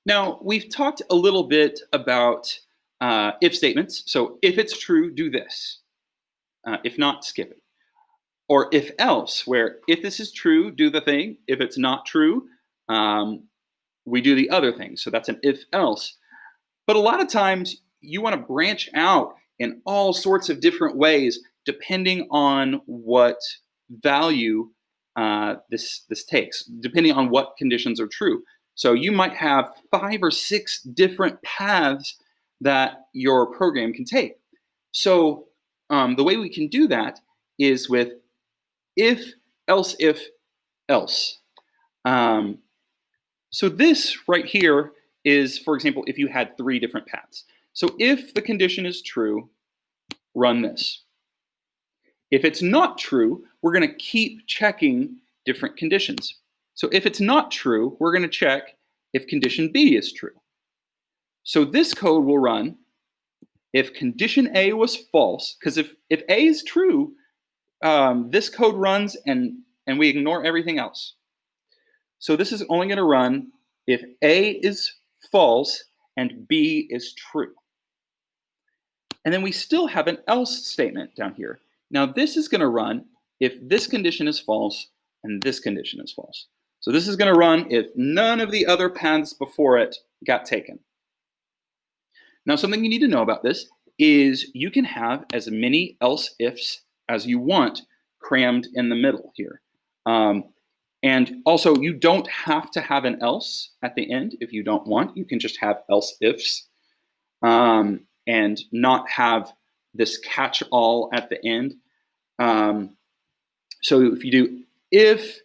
Now, we've talked a little bit about if statements. So if it's true, do this. If not, skip it. Or if else, where if this is true, do the thing. If it's not true, we do the other thing. So that's an if else. But a lot of times you want to branch out in all sorts of different ways depending on what value this takes, depending on what conditions are true. So you might have 5 or 6 different paths that your program can take. So the way we can do that is with if, else, if, else. So this right here is, for example, if you had 3 different paths. So if the condition is true, run this. If it's not true, we're going to keep checking different conditions. So if it's not true, we're going to check if condition B is true. So this code will run if condition A was false, because if A is true, this code runs and we ignore everything else. So this is only going to run if A is false and B is true. And then we still have an else statement down here. Now this is going to run if this condition is false and this condition is false. So this is going to run if none of the other paths before it got taken. Now something you need to know about this is you can have as many else ifs as you want crammed in the middle here. And also you don't have to have an else at the end if you don't want. You can just have else ifs and not have this catch-all at the end. So if you do if,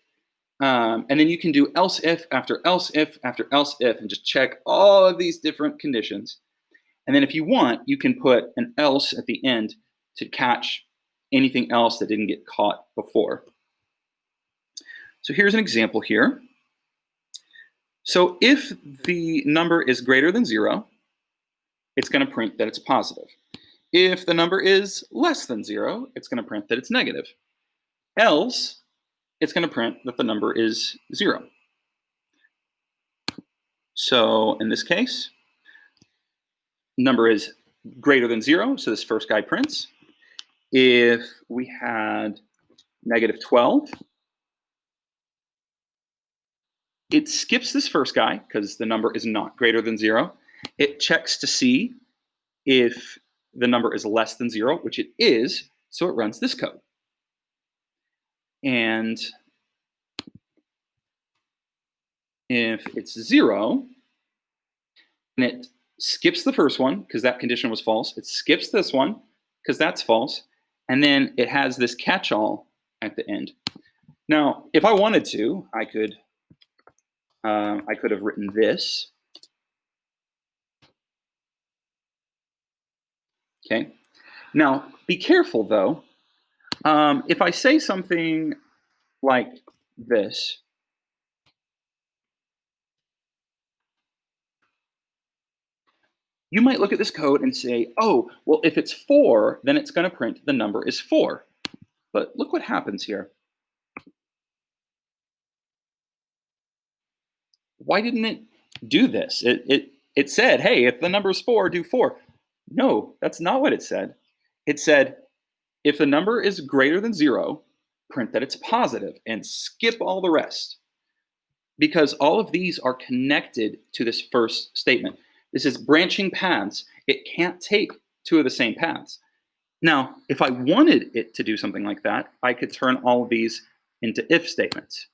and then you can do else if after else if after else if and just check all of these different conditions. And then if you want, you can put an else at the end to catch anything else that didn't get caught before. So here's an example here. So if the number is greater than 0, it's going to print that it's positive. If the number is less than 0, it's going to print that it's negative. Else, it's going to print that the number is 0. So in this case, number is greater than 0, so this first guy prints. If we had negative 12, it skips this first guy because the number is not greater than 0. It checks to see if the number is less than 0, which it is, so it runs this code. And if it's 0, and it skips the first one because that condition was false, it skips this one because that's false, and then it has this catch-all at the end. Now, if I wanted to, I could have written this. Okay. Now, be careful though. If I say something like this, you might look at this code and say, oh, well, if it's 4, then it's going to print the number is 4. But look what happens here. Why didn't it do this? It said, hey, if the number is 4, do 4. No, that's not what it said. It said, if the number is greater than 0, print that it's positive and skip all the rest. Because all of these are connected to this first statement. This is branching paths. It can't take 2 of the same paths. Now, if I wanted it to do something like that, I could turn all of these into if statements.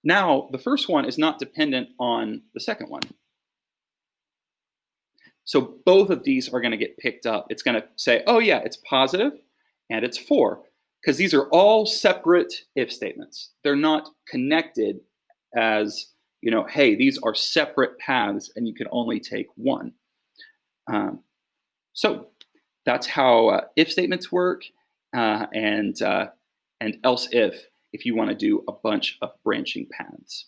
Now, the first one is not dependent on the second one. So both of these are going to get picked up. It's going to say, oh yeah, it's positive and it's 4, because these are all separate if statements. They're not connected as, you know, hey, these are separate paths and you can only take one. So that's how if statements work, and else if you want to do a bunch of branching paths.